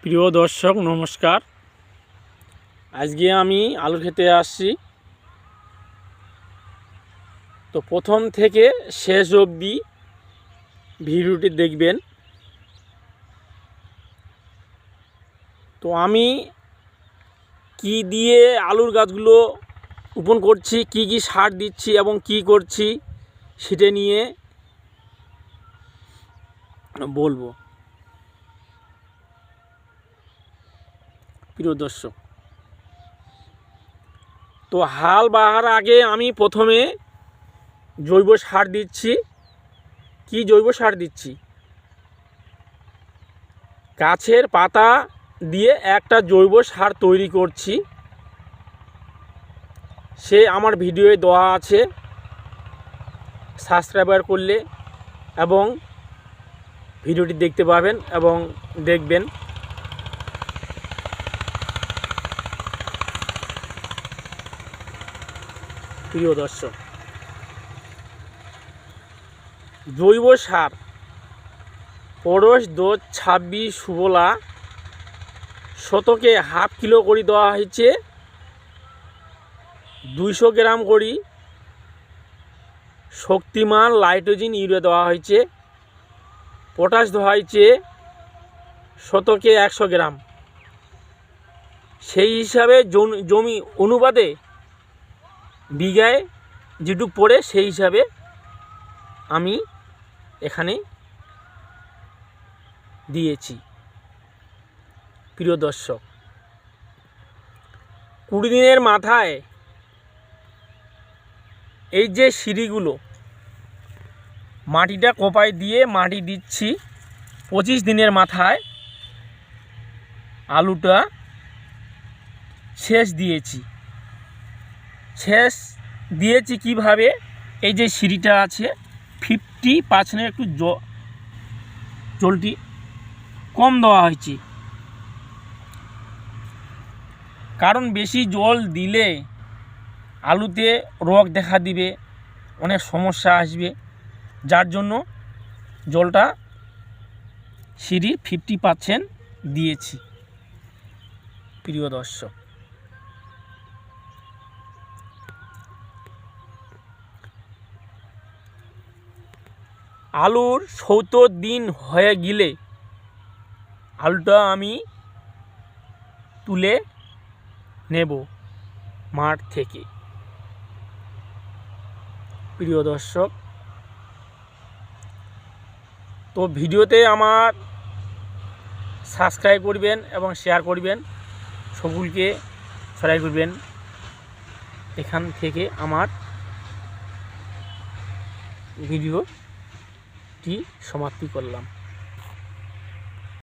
প্রিয় দর্শক নমস্কার। আজকে আমি আলু খেতে আসছি। তো প্রথম থেকে শেষ অবধি ভিডিওটি দেখবেন। তো আমি কি দিয়ে আলুর গাছগুলো রোপণ করছি, কি কি সার দিচ্ছি এবং কি করছি সেটা নিয়ে বলবো। প্রিয় দর্শক, তো হাল বাহার আগে আমি প্রথমে জৈব সার দিচ্ছি। কি জৈব সার দিচ্ছি? গাছের পাতা দিয়ে একটা জৈব সার তৈরি করছি। সে আমার ভিডিওয়ে দেওয়া আছে, সাবস্ক্রাইবার করলে এবং ভিডিওটি দেখতে পাবেন এবং দেখবেন। প্রিয় দর্শক, জৈব সার পরশ 10-26 সুবলা শতকে হাফ কিলো করে দেওয়া হয়েছে। 200 গ্রাম করে শক্তিমান লাইট্রোজেন ইউরিয়া দেওয়া হয়েছে। পটাশ দেওয়া হয়েছে শতকে 100 গ্রাম। সেই হিসাবে জমি অনুপাতে বিঘায় যেটুক পড়ে সেই হিসাবে আমি এখানে দিয়েছি। প্রিয় দর্শক, 20 দিনের মাথায় এই যে সিঁড়িগুলো মাটিটা কোপায় দিয়ে মাটি দিচ্ছি। 25 দিনের মাথায় আলুটা সেচ দিয়েছি। কিভাবে? এই যে সিঁড়িটা আছে 50% একটু জলটি কম দেওয়া হয়েছে, কারণ বেশি জল দিলে আলুতে রোগ দেখা দিবে, অনেক সমস্যা আসবে। যার জন্য জলটা সিঁড়ির 50% দিয়েছি। প্রিয় দর্শক, আলুর 70 দিন হয়ে গেলে আলুটা আমি তুলে নেব মাঠ থেকে। প্রিয় দর্শক, তো ভিডিওতে আমার সাবস্ক্রাইব করবেন এবং শেয়ার করবেন, সকলকে ছড়াই করবেন। এখান থেকে আমার ভিডিওটি সমাপ্তি করলাম।